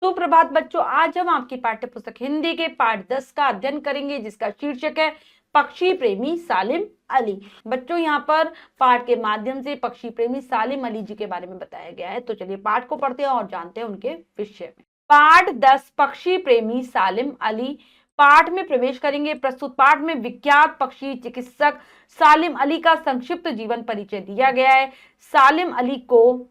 सुप्रभात बच्चों, आज हम आपकी पाठ्य पुस्तक हिंदी के पाठ 10 का अध्ययन करेंगे, जिसका शीर्षक है पक्षी प्रेमी सालिम अली। बच्चों, यहाँ पर पाठ के माध्यम से पक्षी प्रेमी सालिम अली जी के बारे में बताया गया है। तो चलिए पाठ को पढ़ते हैं और जानते हैं उनके विषय में। पाठ 10 पक्षी प्रेमी सालिम अली। पाठ में प्रवेश करेंगे। प्रस्तुत पाठ में विख्यात पक्षी चिकित्सक सालिम अली का संक्षिप्त जीवन परिचय दिया गया है। सालिम अली को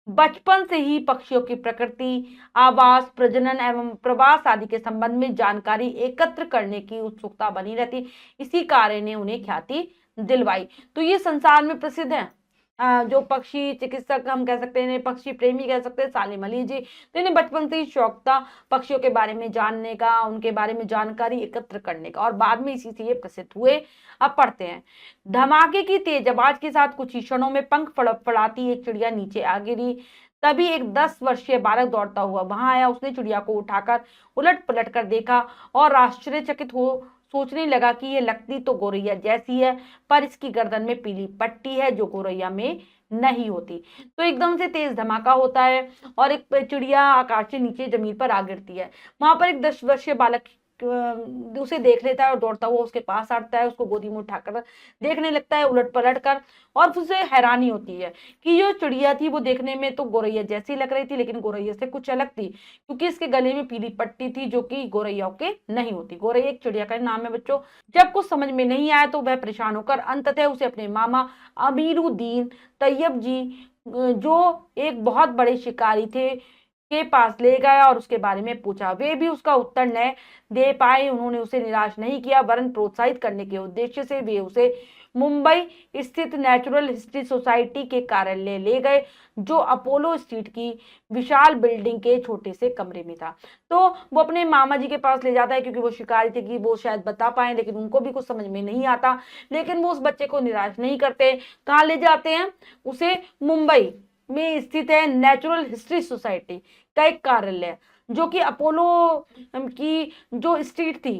बचपन से ही पक्षियों की प्रकृति, आवास, प्रजनन एवं प्रवास आदि के संबंध में जानकारी एकत्र करने की उत्सुकता बनी रहती। इसी कार्य ने उन्हें ख्याति दिलवाई। तो ये संसार में प्रसिद्ध है। जो पक्षी चिकित्सक हम कह सकते हैं, पक्षी प्रेमी कह सकते हैं, सालिम अली जी। तो इन्हें बचपन से ही शौक था पक्षियों के बारे में जानने का, उनके बारे में जानकारी एकत्र करने का, और बाद में इसी से ये प्रसिद्ध हुए। अब पढ़ते हैं। धमाके की तेज आवाज के साथ कुछ ही क्षणों में पंख फड़फड़ाती एक चिड़िया नीचे आ गिरी। तभी एक 10 वर्षीय बालक दौड़ता हुआ वहां आया। उसने चिड़िया को उठाकर उलट पलट कर देखा और आश्चर्यचकित हो सोचने लगा कि यह लगती तो गोरैया जैसी है, पर इसकी गर्दन में पीली पट्टी है जो गोरैया में नहीं होती। तो एकदम से तेज धमाका होता है और एक चिड़िया आकाश से नीचे जमीन पर आ गिरती है। वहां पर एक 10 वर्षीय बालक उसे देख लेता है और दौड़ता हुआ उसके पास आता है। उसको गोदी में उठाकर देखने लगता है उलट पलट कर, और उसे हैरानी होती है कि जो चिड़िया थी वो देखने में तो गोरैया जैसी लग रही थी, लेकिन गोरैया से कुछ अलग थी, क्योंकि इसके गले में पीली पट्टी थी जो कि गोरैया के नहीं होती। गोरैया एक चिड़िया का नाम है बच्चों। जब कुछ समझ में नहीं आया तो वह परेशान होकर अंततः उसे अपने मामा अमीरुद्दीन तैयब जी, जो एक बहुत बड़े शिकारी थे, के पास ले गया और उसके बारे में पूछा। वे भी उसका उत्तर न दे पाए। उन्होंने उसे निराश नहीं किया, वरन प्रोत्साहित करने के उद्देश्य से वे उसे मुंबई स्थित नेचुरल हिस्ट्री सोसाइटी के कार्यालय ले गए, जो अपोलो स्ट्रीट की विशाल बिल्डिंग के छोटे से कमरे में था। तो वो अपने मामा जी के पास ले जाता है, क्योंकि वो शिकारी थे कि वो शायद बता पाए, लेकिन उनको भी कुछ समझ में नहीं आता। लेकिन वो उस बच्चे को निराश नहीं करते। कहाँ ले जाते हैं उसे? मुंबई में स्थित है नेचुरल हिस्ट्री सोसाइटी का एक कार्यालय, जो कि अपोलो की जो स्ट्रीट थी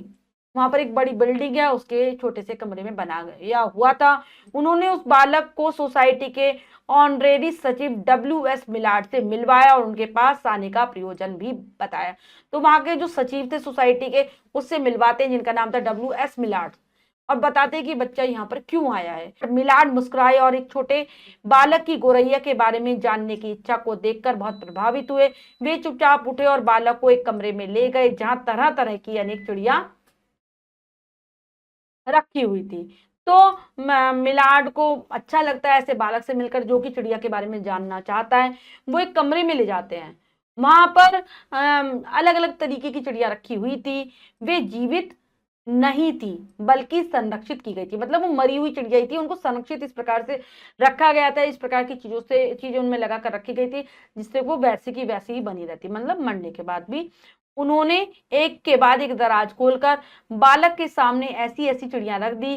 वहां पर एक बड़ी बिल्डिंग है, उसके छोटे से कमरे में बना गया हुआ था। उन्होंने उस बालक को सोसाइटी के ऑनरेरी सचिव WS मिलाड से मिलवाया और उनके पास आने का प्रयोजन भी बताया। तो वहां के जो सचिव थे सोसाइटी के, उससे मिलवाते हैं, जिनका नाम था WS मिलाड, और बताते हैं कि बच्चा यहाँ पर क्यों आया है। मिलाड मुस्कुराए और एक छोटे बालक की गोरैया के बारे में जानने की इच्छा को देखकर बहुत प्रभावित हुए। वे चुपचाप उठे और बालक को एक कमरे में ले गए, जहां तरह तरह की अनेक चिड़िया रखी हुई थी। तो मिलाड को अच्छा लगता है ऐसे बालक से मिलकर, जो कि चिड़िया के बारे में जानना चाहता है। वो एक कमरे में ले जाते हैं। वहां पर अलग अलग तरीके की चिड़िया रखी हुई थी। वे जीवित नहीं थी, बल्कि संरक्षित की गई थी। मतलब वो मरी हुई चिड़िया ही थी, उनको संरक्षित इस प्रकार से रखा गया था, इस प्रकार की चीजें उनमें लगा कर रखी गई थी, जिससे वो वैसी की वैसी ही बनी रहती, मतलब मरने के बाद भी। उन्होंने एक के बाद एक दराज खोलकर बालक के सामने ऐसी ऐसी चिड़िया रख दी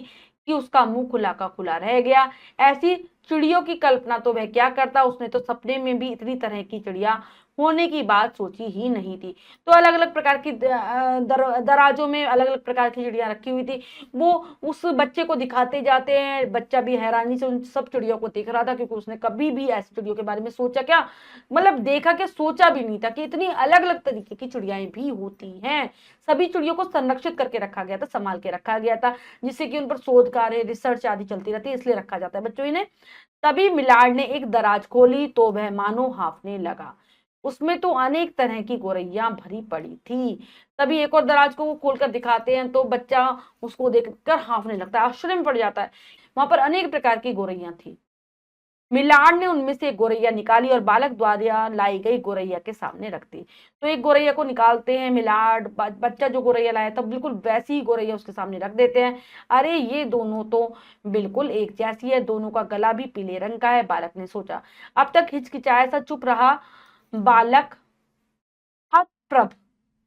कि उसका मुंह खुला का खुला रह गया। ऐसी चिड़ियों की कल्पना तो वह क्या करता, उसने तो सपने में भी इतनी तरह की चिड़िया होने की बात सोची ही नहीं थी। तो अलग अलग प्रकार की दराजों में अलग अलग प्रकार की चिड़िया रखी हुई थी। वो उस बच्चे को दिखाते जाते हैं। बच्चा भी हैरानी से उन सब चिड़ियों को देख रहा था, क्योंकि उसने कभी भी ऐसी चिड़ियों के बारे में सोचा क्या, मतलब देखा क्या, सोचा भी नहीं था कि इतनी अलग अलग तरीके की चिड़ियाएं भी होती हैं। सभी चिड़ियों को संरक्षित करके रखा गया था, संभाल के रखा गया था, जिससे कि उन पर शोध कार्य, रिसर्च आदि चलती रहती है, इसलिए रखा जाता है बच्चों इन्हें। तभी मिलाड ने एक दराज खोली तो वह मानो हाँफने लगा। उसमें तो अनेक तरह की गोरैया भरी पड़ी थी। तभी एक और दराज को वो खोलकर दिखाते हैं, तो बच्चा उसको देखकर हाँफने लगता है, आश्चर्य में पड़ जाता है। वहां पर अनेक प्रकार की गोरैया थी। मिलाड ने उनमें से एक गोरैया निकाली और बालक द्वारा लाई गई गोरैया के सामने रख दी। तो एक गोरैया को निकालते हैं मिलाड, बच्चा जो गोरैया लाया था बिल्कुल वैसी ही गोरैया उसके सामने रख देते हैं। अरे ये दोनों तो बिल्कुल एक जैसी है, दोनों का गला भी पीले रंग का है, बालक ने सोचा। अब तक हिचकिचाया सा चुप रहा बालक हतप्रभ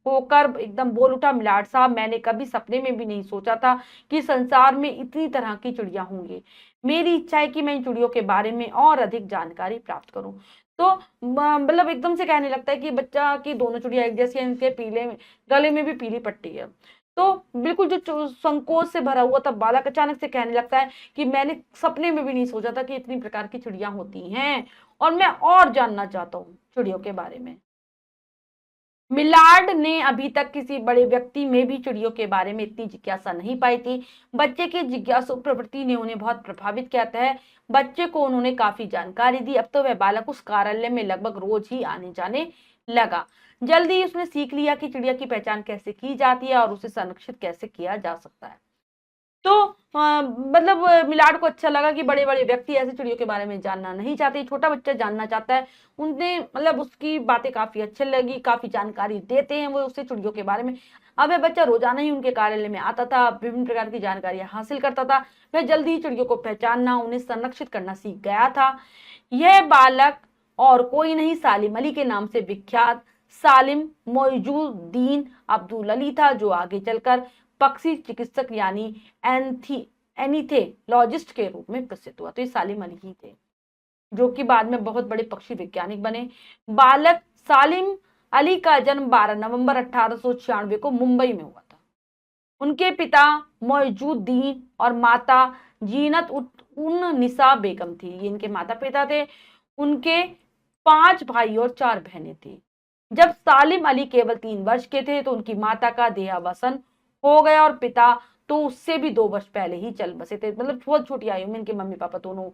होकर एकदम बोल उठा, मिलाड साहब, मैंने कभी सपने में भी नहीं सोचा था कि संसार में इतनी तरह की चिड़िया होंगी। मेरी इच्छा है कि मैं इन चिड़ियों के बारे में और अधिक जानकारी प्राप्त करूं। तो मतलब एकदम से कहने लगता है कि बच्चा की दोनों चिड़िया एक जैसी है, इनके पीले गले में भी पीली पट्टी है। तो बिल्कुल जो संकोच से भरा हुआ था बालक अचानक से कहने लगता है कि मैंने सपने में भी नहीं सोचा था कि इतनी प्रकार की चिड़िया होती हैं, और मैं और जानना चाहता हूँ चिड़ियों के बारे में। मिलार्ड ने अभी तक किसी बड़े व्यक्ति में भी चिड़ियों के बारे में इतनी जिज्ञासा नहीं पाई थी। बच्चे की जिज्ञासु प्रवृत्ति ने उन्हें बहुत प्रभावित किया है। बच्चे को उन्होंने काफी जानकारी दी। अब तो वह बालक उस कार्यालय में लगभग रोज ही आने जाने लगा। जल्दी ही उसने सीख लिया कि चिड़िया की पहचान कैसे की जाती है और उसे संरक्षित कैसे किया जा सकता है। तो मतलब मिलाड को अच्छा लगा कि बड़े बड़े व्यक्ति ऐसे चिड़ियों के बारे में जानना नहीं चाहते, छोटा बच्चा जानना चाहता है। उनने मतलब उसकी बातें काफी अच्छी लगी, काफी जानकारी देते हैं वो उससे चिड़ियों के बारे में। अब वह बच्चा रोजाना ही उनके कार्यालय में आता था, विभिन्न प्रकार की जानकारियां हासिल करता था। वह जल्दी ही चिड़ियों को पहचानना, उन्हें संरक्षित करना सीख गया था। यह बालक और कोई नहीं, सालिम अली के नाम से विख्यात सालिम मोइजुद्दीन अब्दुल अली था, जो आगे चलकर पक्षी चिकित्सक यानी एनीथेलॉजिस्ट के रूप में प्रसिद्ध हुआ। तो ये सालिम अली ही थे, जो कि बाद में बहुत बड़े पक्षी वैज्ञानिक बने। बालक सालिम अली का जन्म 12 नवंबर 1896 को मुंबई में हुआ था। उनके पिता मोइजुद्दीन और माता जीनत उन निसा बेगम थी। ये इनके माता पिता थे। उनके 5 भाई और 4 बहनें थी। जब सालिम अली केवल 3 वर्ष के थे तो उनकी माता का देहावसान हो गया और पिता तो उससे भी 2 वर्ष पहले ही चल बसे थे। मतलब बहुत छोटी आयु में इनके मम्मी पापा दोनों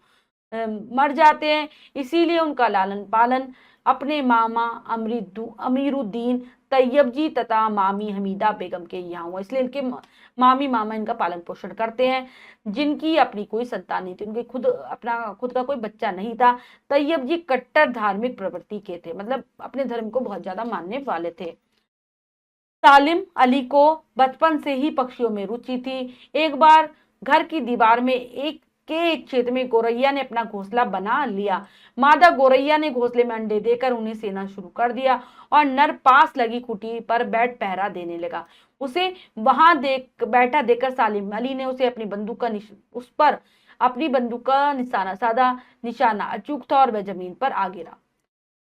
मर जाते हैं। इसीलिए उनका लालन पालन अपने मामा अमीरुद्दीन तैयब जी तथा मामी हमीदा बेगम के यहाँ हुआ। इसलिए इनके मामी मामा इनका पालन पोषण करते हैं, जिनकी अपनी कोई संतान नहीं थी। उनके खुद का कोई बच्चा नहीं था। तैयब जी कट्टर धार्मिक प्रवृत्ति के थे, मतलब अपने धर्म को बहुत ज्यादा मानने वाले थे। सालिम अली को बचपन से ही पक्षियों में रुचि थी। एक बार घर की दीवार में एक क्षेत्र में गोरैया ने अपना घोंसला बना लिया। मादा गोरैया ने घोंसले में अंडे देकर उन्हें सेना शुरू कर दिया और नर पास लगी खूंटी पर बैठ पहरा देने लगा। उसे वहां बैठा देखकर सालिम अली ने उसे अपनी बंदूक का उस पर अपनी बंदूक का निशाना साधा। निशाना अचूक था और वह जमीन पर आ गिरा।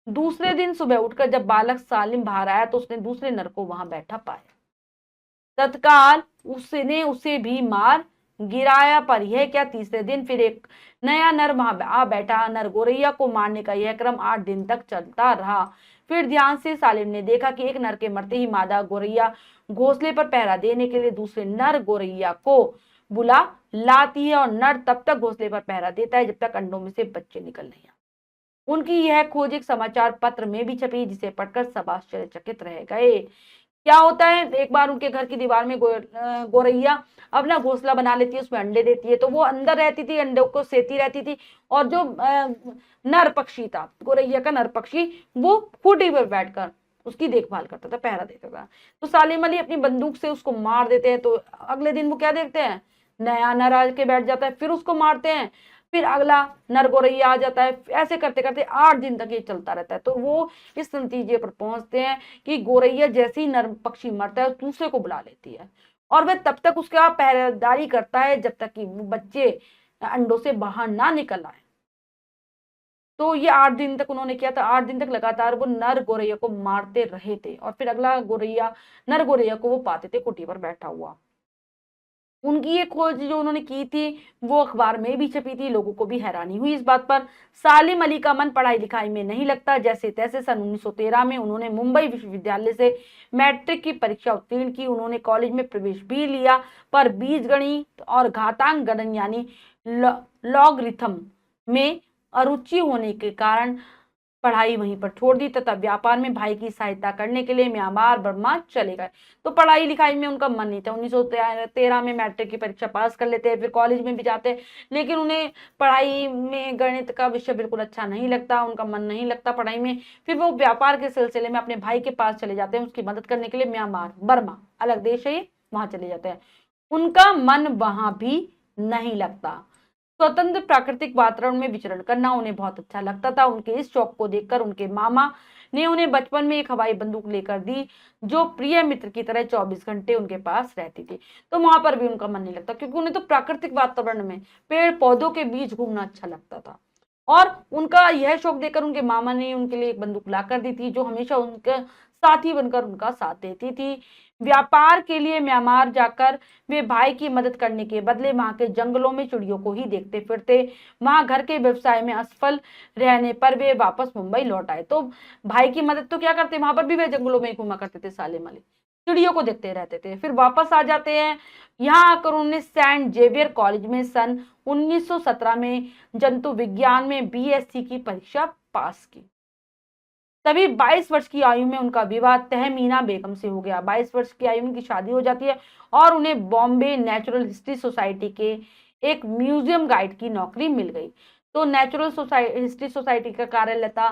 दूसरे दिन सुबह उठकर जब बालक सालिम बाहर आया तो उसने दूसरे नर को वहां बैठा पाया। तत्काल उसने उसे भी मार गिराया। पर यह क्या, तीसरे दिन फिर एक नया नर वहां आ बैठा। नर गोरैया को मारने का यह क्रम 8 दिन तक चलता रहा। फिर ध्यान से सालिम ने देखा कि एक नर के मरते ही मादा गोरैया घोंसले पर पहरा देने के लिए दूसरे नर गोरैया को बुला लाती है और नर तब तक घोंसले पर पहरा देता है जब तक अंडों में से बच्चे निकल नहीं आते। उनकी यह खोज एक समाचार पत्र में भी छपी, जिसे पढ़कर सब आश्चर्यचकित रह गए। क्या होता है, एक बार उनके घर की दीवार में गोरैया अपना घोंसला बना लेती है, उसमें अंडे देती है। तो वो अंदर रहती थी, अंडों को सेती रहती थी और जो नर पक्षी था, गोरैया का नर पक्षी, वो खूंटी पर बैठकर उसकी देखभाल करता था, पहरा देता था। तो सालिम अली अपनी बंदूक से उसको मार देते हैं। तो अगले दिन वो क्या देखते हैं, नया नर आके बैठ जाता है, फिर उसको मारते हैं, फिर अगला नर गोरैया आ जाता है। ऐसे करते करते 8 दिन तक ये चलता रहता है। तो वो इस नतीजे पर पहुंचते हैं कि गोरैया जैसे ही नर पक्षी मरता है दूसरे को बुला लेती है और वह तब तक उसका पहरेदारी करता है जब तक कि वो बच्चे अंडों से बाहर ना निकल आए। तो ये 8 दिन तक उन्होंने किया था। 8 दिन तक लगातार वो नर गोरैया को मारते रहे थे और फिर अगला नर गोरैया को वो पाते थे कुटी पर बैठा हुआ। उनकी ये खोज जो उन्होंने की थी वो अखबार में भी छपी थी। लोगों को भी हैरानी हुई इस बात पर। सालिम अली का मन पढ़ाई लिखाई में नहीं लगता। जैसे तैसे सन 1913 में उन्होंने मुंबई विश्वविद्यालय से मैट्रिक की परीक्षा उत्तीर्ण की। उन्होंने कॉलेज में प्रवेश भी लिया, पर बीजगणित और घातांक गणन यानी लॉगरिथम में अरुचि होने के कारण पढ़ाई वहीं पर छोड़ दी तथा व्यापार में भाई की सहायता करने के लिए म्यांमार बर्मा चले गए। तो पढ़ाई लिखाई में उनका मन नहीं था। 1913 में मैट्रिक की परीक्षा पास कर लेते हैं, फिर कॉलेज में भी जाते हैं, लेकिन उन्हें पढ़ाई में गणित का विषय बिल्कुल अच्छा नहीं लगता, उनका मन नहीं लगता पढ़ाई में। फिर वो व्यापार के सिलसिले में अपने भाई के पास चले जाते हैं, उसकी मदद करने के लिए म्यांमार बर्मा अलग देश है, वहां चले जाते हैं। उनका मन वहां भी नहीं लगता। स्वतंत्र प्राकृतिक वातावरण में विचरण करना उन्हें बहुत अच्छा लगता था। उनके इस शौक को देखकर उनके मामा ने उन्हें बचपन में एक हवाई बंदूक लेकर दी, जो प्रिय मित्र की तरह 24 घंटे उनके पास रहती थी। तो वहां पर भी उनका मन नहीं लगता, क्योंकि उन्हें तो प्राकृतिक वातावरण में पेड़ पौधों के बीच घूमना अच्छा लगता था। और उनका यह शौक देखकर उनके मामा ने उनके लिए एक बंदूक ला कर दी थी, जो हमेशा उनके साथी बनकर उनका साथ देती थी। व्यापार के लिए म्यांमार जाकर वे भाई की मदद करने के बदले वहां के जंगलों में चिड़ियों को ही देखते फिरते। वहां घर के व्यवसाय में असफल रहने पर वे वापस मुंबई लौट आए। तो भाई की मदद तो क्या करते, वहां पर भी वे जंगलों में ही घूमा करते थे सालिम अली, चिड़ियों को देखते रहते थे। फिर वापस आ जाते हैं। यहाँ आकर उन्होंने सेंट जेवियर कॉलेज में सन 1917 में जंतु विज्ञान में बीएससी की परीक्षा पास की। तभी 22 वर्ष की आयु में उनका विवाह तहमीना बेगम से हो गया। 22 वर्ष की आयु में उनकी शादी हो जाती है और उन्हें बॉम्बे नेचुरल हिस्ट्री सोसाइटी के एक म्यूजियम गाइड की नौकरी मिल गई। तो नेचुरल हिस्ट्री सोसाइटी का कार्यालय था,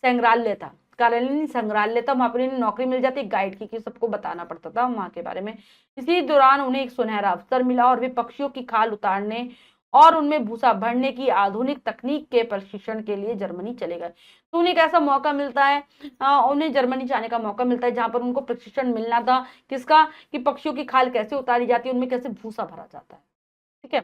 संग्रहालय था, कार्यालय नहीं संग्रहालय था, वहां पर इन्हें नौकरी मिल जाती गाइड की, सबको बताना पड़ता था वहां के बारे में। इसी दौरान उन्हें एक सुनहरा अवसर मिला और वे पक्षियों की खाल उतारने और उनमें भूसा भरने की आधुनिक तकनीक के प्रशिक्षण के लिए जर्मनी चले गए। तो उन्हें एक ऐसा मौका मिलता है, उन्हें जर्मनी जाने का मौका मिलता है जहां पर उनको प्रशिक्षण मिलना था किसका, कि पक्षियों की खाल कैसे उतारी जाती है, उनमें कैसे भूसा भरा जाता है। ठीक है।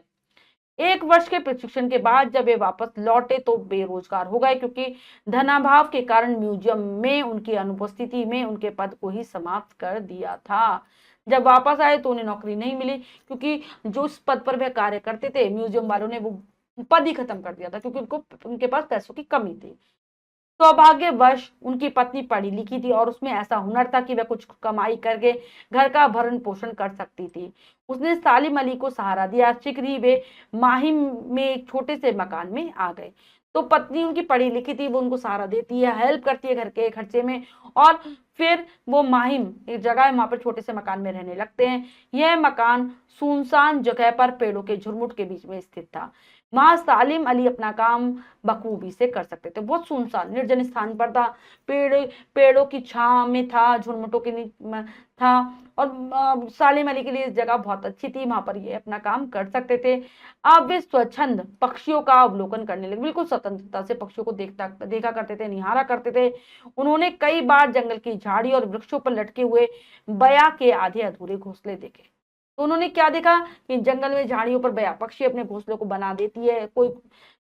1 वर्ष के प्रशिक्षण के बाद जब वे वापस लौटे तो बेरोजगार हो गए, क्योंकि धनाभाव के कारण म्यूजियम में उनकी अनुपस्थिति में उनके पद को ही समाप्त कर दिया था। जब वापस आए तो उन्हें नौकरी नहीं मिली, क्योंकि जो इस पद पर वे कार्य करते थे म्यूजियम वालों ने वो पद ही खत्म कर दिया था, क्योंकि उनके पास पैसों की कमी थी। सौभाग्यवश उनकी पत्नी पढ़ी लिखी थी और उसमें ऐसा हुनर था कि वह कुछ कमाई करके घर का भरण पोषण कर सकती थी। उसने सालिम अली को सहारा दिया। शीघ्र ही वे माहिम में एक छोटे से मकान में आ गए। तो पत्नी उनकी पढ़ी लिखी थी, वो उनको सहारा देती है, हेल्प करती है घर के खर्चे में, और फिर वो माहिम एक जगह है, वहां पर छोटे से मकान में रहने लगते हैं। यह मकान सुनसान जगह पर पेड़ों के झुरमुट के बीच में स्थित था। वहां सालिम अली अपना काम बखूबी से कर सकते थे। बहुत सुनसान निर्जन स्थान पर था, पेड़ों की छांव में था, झुरमुटों के नीचे था, और सालिम अली के लिए इस जगह बहुत अच्छी थी, वहां पर ये अपना काम कर सकते थे। अब वे स्वच्छंद पक्षियों का अवलोकन करने लगे, बिल्कुल स्वतंत्रता से पक्षियों को देखा करते थे, निहारा करते थे। उन्होंने कई बार जंगल की झाड़ी और वृक्षों पर लटके हुए बया के आधे अधूरे घोंसले देखे। तो उन्होंने क्या देखा कि जंगल में झाड़ियों पर बया पक्षी अपने घोंसले को बना देती है, कोई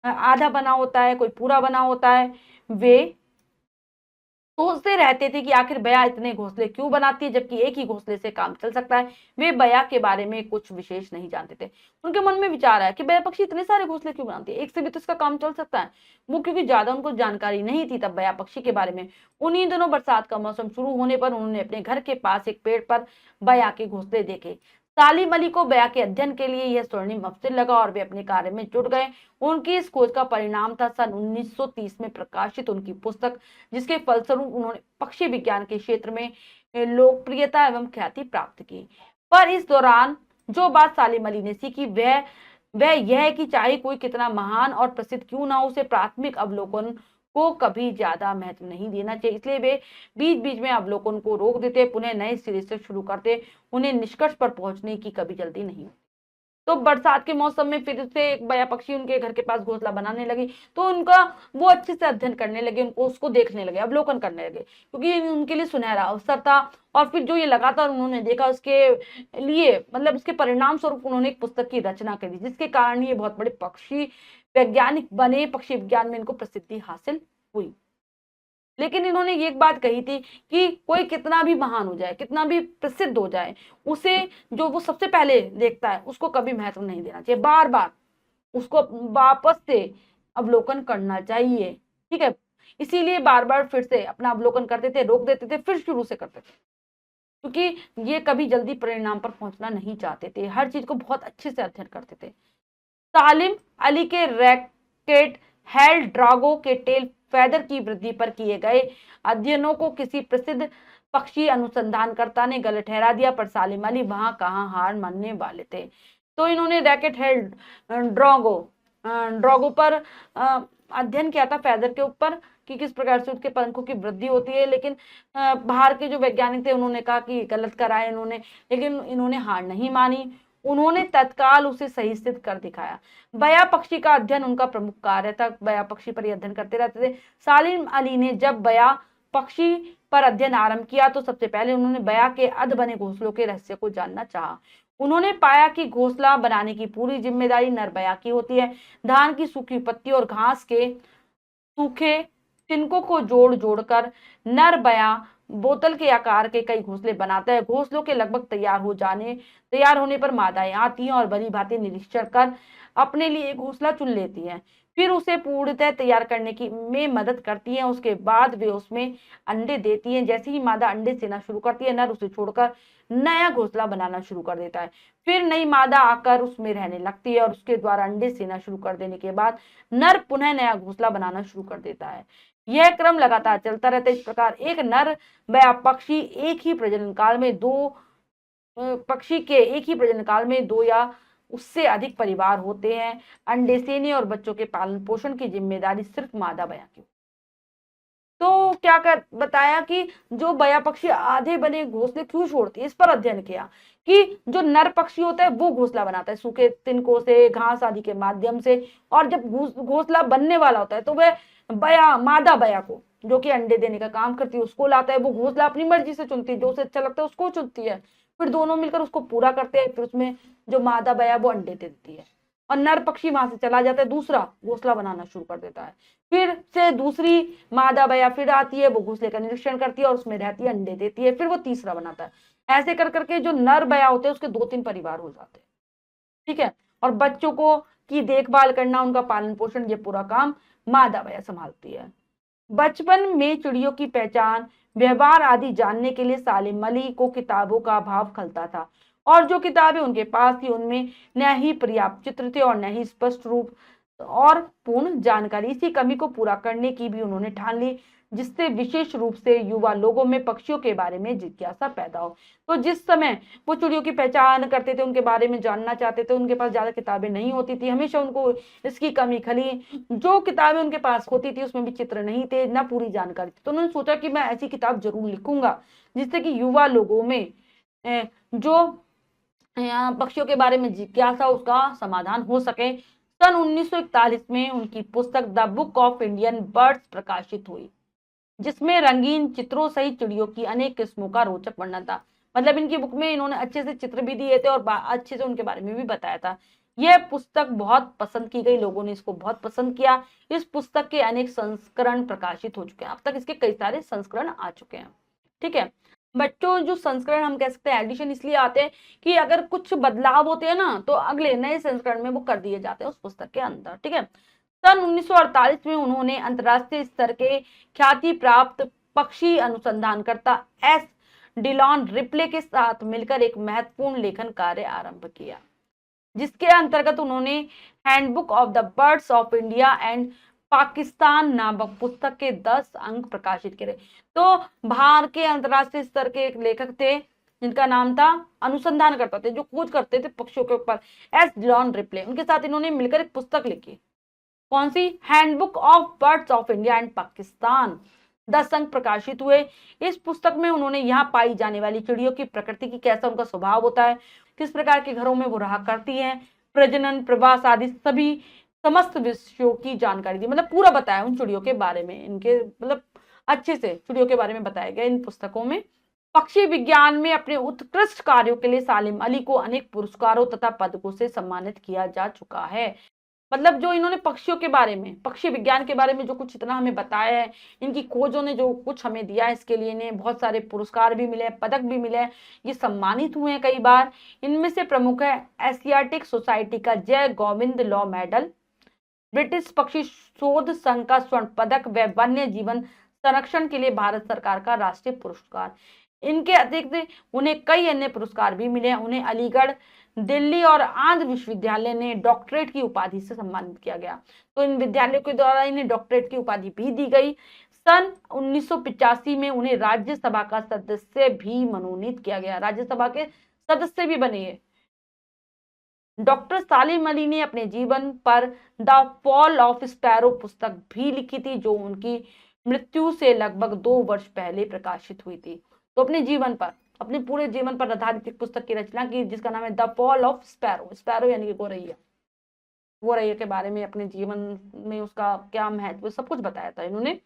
आधा बना होता है, कोई पूरा बना होता है। वे सोचते रहते थे कि आखिर बया इतने घोंसले क्यों बनाती है, जबकि एक ही घोंसले से काम चल सकता है। वे बया के बारे में कुछ विशेष नहीं जानते थे। उनके मन में विचार आया कि बया पक्षी इतने सारे घोंसले क्यों बनाती है, एक से भी तो इसका काम चल सकता है। वो क्योंकि ज्यादा उनको जानकारी नहीं थी तब बया पक्षी के बारे में। उन्हीं दिनों बरसात का मौसम शुरू होने पर उन्होंने अपने घर के पास एक पेड़ पर बया के घोंसले देखे। सालिम अली को बया के अध्ययन के लिए यह स्वर्णिम अवसर लगा और वे अपने कार्य में जुट गए। उनकी इस खोज का परिणाम था सन 1930 में प्रकाशित उनकी पुस्तक, जिसके फलस्वरूप उन्होंने पक्षी विज्ञान के क्षेत्र में लोकप्रियता एवं ख्याति प्राप्त की। पर इस दौरान जो बात सालिम अली ने सीखी वह यह है कि चाहे कोई कितना महान और प्रसिद्ध क्यों ना हो, उसे प्राथमिक अवलोकन को कभी ज्यादा महत्व नहीं देना चाहिए। इसलिए वे बीच बीच में अवलोकन को रोक देते, पुनः नए सिरे से शुरू करते। उन्हें निष्कर्ष पर पहुंचने की कभी जल्दी नहीं। तो बरसात के मौसम में फिर से एक बया पक्षी उनके घर के पास घोंसला बनाने लगी, तो उनका वो अच्छे से अध्ययन करने लगे, उनको उसको देखने लगे, अवलोकन करने लगे, क्योंकि उनके लिए सुनहरा अवसर था। और फिर जो ये लगातार उन्होंने देखा उसके लिए मतलब उसके परिणाम स्वरूप उन्होंने एक पुस्तक की रचना करी, जिसके कारण ये बहुत बड़े पक्षी वैज्ञानिक बने, पक्षी विज्ञान में इनको प्रसिद्धि हासिल हुई। लेकिन इन्होंने ये एक बात कही थी कि कोई कितना भी महान हो जाए, कितना भी प्रसिद्ध हो जाए, उसे जो वो सबसे पहले देखता है उसको कभी महत्व नहीं देना चाहिए, बार बार उसको वापस से अवलोकन करना चाहिए। ठीक है, इसीलिए बार बार फिर से अपना अवलोकन करते थे, रोक देते थे, फिर शुरू से करते थे, क्योंकि ये कभी जल्दी परिणाम पर पहुंचना नहीं चाहते थे, हर चीज को बहुत अच्छे से अध्ययन करते थे। सालिम अली के रैकेट हेल ड्रागो के टेल फेदर की वृद्धि पर किए गए अध्ययनों को किसी प्रसिद्ध पक्षी अनुसंधानकर्ता ने गलत ठहरा दिया, पर सालिम अली वहां कहां हार मानने वाले थे। तो इन्होंने रैकेट हेल ड्रागो पर अध्ययन किया था, फेदर के ऊपर, कि किस प्रकार से उसके पंखों की वृद्धि होती है। लेकिन बाहर के जो वैज्ञानिक थे उन्होंने कहा कि गलत कराया इन्होंने, लेकिन इन्होंने हार नहीं मानी। उन्होंने तत्काल उसे सही सिद्ध कर दिखाया। बया पक्षी का अध्ययन उनका प्रमुख कार्य था, बया पक्षी पर अध्ययन करते रहते थे। सालिम अली ने जब बया पक्षी पर अध्ययन आरंभ किया तो सबसे पहले उन्होंने बया के अध बने घोंसलों के रहस्य को जानना चाहा। उन्होंने पाया कि घोंसला बनाने की पूरी जिम्मेदारी नर बया की होती है। धान की सूखी पत्ती और घास के सूखे तिनकों को जोड़ जोड़कर नर बया बोतल के आकार के कई घोंसले बनाता है। घोंसलों के लगभग तैयार होने पर मादाएं आती हैं और भली भांति निरीक्षण कर अपने लिए घोंसला चुन लेती हैं, फिर उसे पूर्णतः तैयार करने की में मदद करती हैं। उसके बाद वे उसमें अंडे देती हैं। जैसे ही मादा अंडे देना शुरू करती है, नर उसे छोड़कर नया घोंसला बनाना शुरू कर देता है। फिर नई मादा आकर उसमें रहने लगती है और उसके द्वारा अंडे देना शुरू कर देने के बाद नर पुनः नया घोंसला बनाना शुरू कर देता है। यह क्रम लगातार चलता रहता है। इस प्रकार एक नर व पक्षी एक ही प्रजनन काल में दो या उससे अधिक परिवार होते हैं। अंडे सेने और बच्चों के पालन पोषण की जिम्मेदारी सिर्फ मादा बया की। तो क्या कर बताया कि जो बया पक्षी आधे बने घोंसले क्यों छोड़ती है, इस पर अध्ययन किया कि जो नर पक्षी होता है वो घोंसला बनाता है सूखे तिनकों से, घास आदि के माध्यम से, और जब घोंसला बनने वाला होता है तो वह मादा बया को, जो कि अंडे देने का काम करती है, उसको लाता है। वो घोंसला अपनी मर्जी से चुनती है, जो उसे अच्छा लगता है उसको चुनती है। फिर दोनों मिलकर उसको पूरा करते हैं। फिर उसमें जो मादा बया वो अंडे देती है और नर पक्षी वहां से चला जाता है, दूसरा घोंसला बनाना शुरू कर देता है। फिर से दूसरी मादा बया फिर आती है, वो घोंसले का निरीक्षण करती है और उसमें रहती है, अंडे देती है। फिर वो तीसरा बनाता है। ऐसे कर करके जो नर बया होते हैं उसके 2-3 परिवार हो जाते हैं। ठीक है। और बच्चों को की देखभाल करना, उनका पालन पोषण, ये पूरा काम मादा बया संभालती है। बचपन में चिड़ियों की पहचान, व्यवहार आदि जानने के लिए सालिम अली को किताबों का अभाव खलता था, और जो किताबें उनके पास थी उनमें न ही पर्याप्त चित्र थे और न ही स्पष्ट रूप और पूर्ण जानकारी। इसी कमी को पूरा करने की भी उन्होंने ठान ली, जिससे विशेष रूप से युवा लोगों में पक्षियों के बारे में जिज्ञासा पैदा हो। तो जिस समय वो चिड़ियों की पहचान करते थे, उनके बारे में जानना चाहते थे, उनके पास ज्यादा किताबें नहीं होती थी, हमेशा उनको इसकी कमी खली। जो किताबें उनके पास होती थी उसमें भी चित्र नहीं थे, ना पूरी जानकारी थी। तो उन्होंने सोचा कि मैं ऐसी किताब जरूर लिखूंगा जिससे कि युवा लोगों में जो पक्षियों के बारे में जिज्ञासा उसका समाधान हो सके। सन 1941 में उनकी पुस्तक the book of Indian birds प्रकाशित हुई, जिसमें रंगीन चित्रों सहित चिड़ियों की अनेक किस्मों का रोचक वर्णन था। मतलब इनकी बुक में इन्होंने अच्छे से चित्र भी दिए थे और अच्छे से उनके बारे में भी बताया था। यह पुस्तक बहुत पसंद की गई, लोगों ने इसको बहुत पसंद किया। इस पुस्तक के अनेक संस्करण प्रकाशित हो चुके हैं, अब तक इसके कई सारे संस्करण आ चुके हैं। ठीक है। बच्चों, जो संस्करण हम कह सकते हैं एडिशन इसलिए आते हैं कि अगर कुछ बदलाव होते हैं ना तो अगले नए संस्करण में वो कर दिए जाते हैं उस पुस्तक के अंदर। ठीक है। सन 1948 में उन्होंने अंतरराष्ट्रीय स्तर के ख्याति प्राप्त पक्षी अनुसंधानकर्ता एस डिलॉन रिप्ले के साथ मिलकर एक महत्वपूर्ण लेखन कार्य आरंभ किया, जिसके अंतर्गत उन्होंने handbook of the birds of India and Pakistan नामक पुस्तक के 10 अंक प्रकाशित करे। तो बाहर के अंतरराष्ट्रीय स्तर के एक लेखक थे जिनका नाम था, अनुसंधान करते थे, जो खोज करते थे पक्षियों के ऊपर, एस डिलॉन रिप्ले, उनके साथ इन्होंने मिलकर एक पुस्तक लिखी। कौन सी? Handbook of birds of India and Pakistan. 10 अंक प्रकाशित हुए। इस पुस्तक में उन्होंने यहाँ पाई जाने वाली चिड़ियों की प्रकृति की, कैसा उनका स्वभाव होता है, किस प्रकार के घरों में वो रहा करती हैं, प्रजनन, प्रवास आदि सभी समस्त विषयों की जानकारी दी। मतलब पूरा बताया उन चिड़ियों के बारे में, इनके मतलब अच्छे से चिड़ियों के बारे में बताया गया इन पुस्तकों में। पक्षी विज्ञान में अपने उत्कृष्ट कार्यों के लिए सालिम अली को अनेक पुरस्कारों तथा पदकों से सम्मानित किया जा चुका है। मतलब जो इन्होंने पक्षियों के बारे में, पक्षी विज्ञान के बारे में जो कुछ इतना हमें बताया है, इनकी खोजों ने जो कुछ हमें दिया है, इसके लिए इन्हें बहुत सारे पुरस्कार भी मिले, पदक भी मिले, ये सम्मानित हुए हैं कई बार। इनमें से प्रमुख है एशियाटिक सोसाइटी का जय गोविंद लॉ मेडल, ब्रिटिश पक्षी शोध संघ का स्वर्ण पदक व वन्य जीवन संरक्षण के लिए भारत सरकार का राष्ट्रीय पुरस्कार। इनके अतिरिक्त उन्हें कई अन्य पुरस्कार भी मिले हैं। उन्हें अलीगढ़, दिल्ली और आंध्र विश्वविद्यालय ने डॉक्टरेट की उपाधि से सम्मानित किया गया। तो इन विद्यालयों के द्वारा इन्हें डॉक्टरेट की उपाधि भी दी गई। सन 1985 में उन्हें राज्यसभा का सदस्य भी मनोनीत किया गया, राज्यसभा के सदस्य भी बने। डॉक्टर सालिम अली ने अपने जीवन पर द फॉल ऑफ स्पैरो पुस्तक भी लिखी थी, जो उनकी मृत्यु से लगभग 2 वर्ष पहले प्रकाशित हुई थी। तो अपने जीवन पर, अपने पूरे जीवन पर आधारित एक पुस्तक की रचना की, जिसका नाम है the fall of sparrow. Sparrow यानी कि गोरैया, गोरैया के बारे में, अपने जीवन में उसका क्या महत्व, सब कुछ बताया था इन्होंने।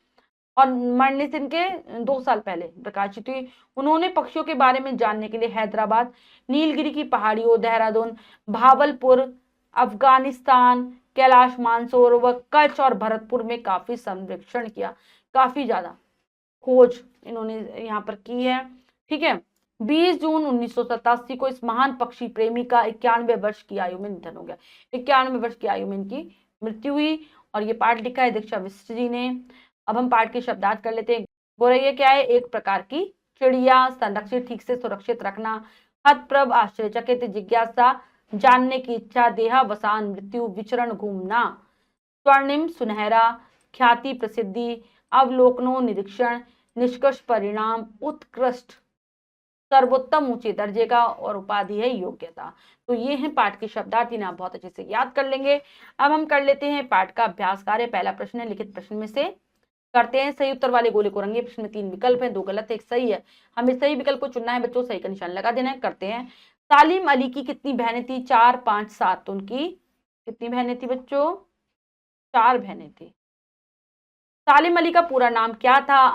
और मरने से इनके 2 साल पहले प्रकाशित हुई। उन्होंने पक्षियों के बारे में जानने के लिए हैदराबाद, नीलगिरी की पहाड़ियों, देहरादून, भावलपुर, अफगानिस्तान, कैलाश मानसरोवर, कच्छ और भरतपुर में काफी सर्वेक्षण किया, काफी ज्यादा। खोज इन्होंने यहाँ पर की है। ठीक है, 20 जून 1987 को इस महान पक्षी प्रेमी का 91 वर्ष की आयु में निधन हो गया। 91 वर्ष की आयु में इनकी मृत्यु हुई। और ये पाठ लिखा है दीक्षा मिश्र जी ने। अब हम पाठ के शब्दार्थ कर लेते हैं। गौरैया क्या है? एक प्रकार की चिड़िया। संरक्षित, ठीक से सुरक्षित रखना। हतप्रभ, आश्चर्यचकित, जिज्ञासा, जानने की इच्छा। देहावसान, मृत्यु, विचरण, घूमना। स्वर्णिम, सुनहरा। ख्याति, प्रसिद्धि। अवलोकनो, निरीक्षण। निष्कर्ष, परिणाम। उत्कृष्ट, सर्वोत्तम, ऊंचे दर्जे का। और उपाधि है योग्यता। तो ये है पाठ के शब्दार्थ, इन्हें आप बहुत अच्छे से याद कर लेंगे। अब हम कर लेते हैं पाठ का अभ्यास कार्य। पहला प्रश्न है, लिखित प्रश्न में से करते हैं सही उत्तर वाले गोले को रंगे। प्रश्न में 3 विकल्प हैं, 2 गलत है, 1 सही है। हमें सही विकल्प को चुनना है बच्चों, सही का निशान लगा देना है। करते हैं। सालिम अली की कितनी बहनें थी? 4, 5, 7। उनकी कितनी बहनें थी बच्चों? 4 बहनें थी। सालिम अली का पूरा नाम क्या था?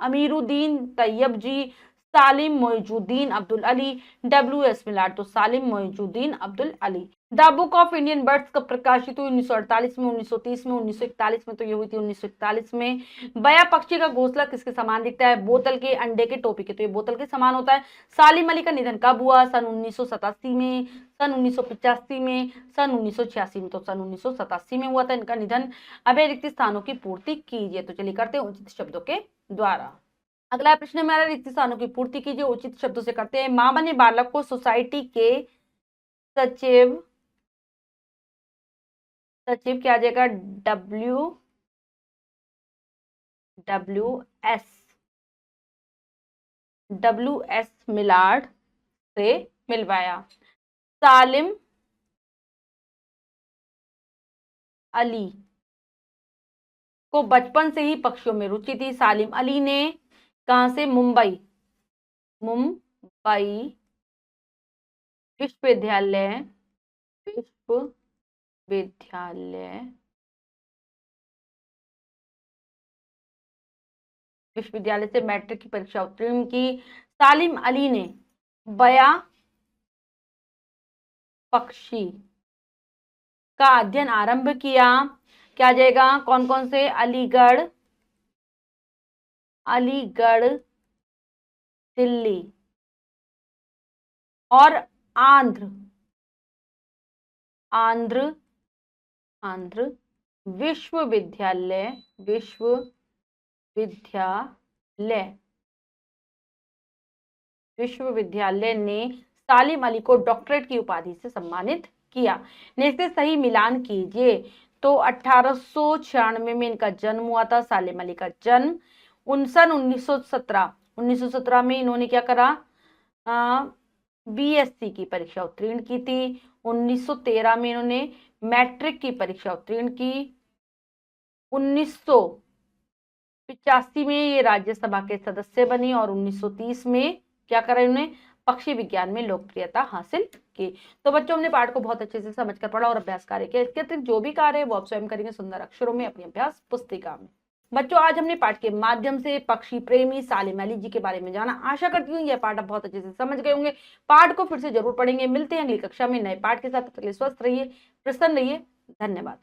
अमीरुद्दीन तैयब जी, सालिम मोइजुद्दीन अब्दुल अली, WS मिलाड। तो Salim Moizuddin Abdul Ali. The book of Indian birds कब प्रकाशित हुई? 1948 में, 1930 में, 1941 में। तो ये हुई थी 1941 में। बया पक्षी का घोंसला किसके समान दिखता है? बोतल के, अंडे के, टोपी के। तो ये बोतल के समान होता है। सालिम अली का निधन कब हुआ? सन 1987 में, सन 1985 में, सन 1986 में। तो सन 1987 में हुआ था इनका निधन। अब रिक्त स्थानों की पूर्ति कीजिए। तो चलिए करते हैं उचित शब्दों के द्वारा। अगला प्रश्न हमारा, रिक्त स्थानों की पूर्ति कीजिए उचित शब्दों से। करते हैं। माँ बने बालक को सोसाइटी के सचिव क्या आ जाएगा? WS मिलाड से मिलवाया। सालिम अली को बचपन से ही पक्षियों में रुचि थी। सालिम अली ने कहां से? मुंबई विश्वविद्यालय से मैट्रिक की परीक्षा उत्तीर्ण की। सालिम अली ने बया पक्षी का अध्ययन आरंभ किया। क्या जाएगा? कौन कौन से? अलीगढ़, दिल्ली और आंध्र विश्वविद्यालय ने सालिम अली को डॉक्टरेट की उपाधि से सम्मानित किया। नेक्स्ट सही मिलान कीजिए। तो 1896 में इनका जन्म हुआ था। सालिम अली का जन्म सन 1917 में इन्होंने क्या करा? BSc की परीक्षा उत्तीर्ण की थी। 1913 में इन्होंने मैट्रिक की परीक्षा उत्तीर्ण की। 1985 में ये राज्यसभा के सदस्य बनी। और 1930 में क्या करा इन्होंने? पक्षी विज्ञान में लोकप्रियता हासिल की। तो बच्चों, हमने पाठ को बहुत अच्छे से समझकर पढ़ा और अभ्यास कार्य किया। इसके अतिरिक्त जो भी कार्य है वो आप स्वयं करेंगे सुंदर अक्षरों में अपनी अभ्यास पुस्तिका में। बच्चों, आज हमने पाठ के माध्यम से पक्षी प्रेमी सालिम अली जी के बारे में जाना। आशा करती हूँ यह पाठ आप बहुत अच्छे से समझ गए होंगे। पाठ को फिर से जरूर पढ़ेंगे। मिलते हैं अगली कक्षा में नए पाठ के साथ। तब तक के लिए स्वस्थ रहिए, प्रसन्न रहिए। धन्यवाद।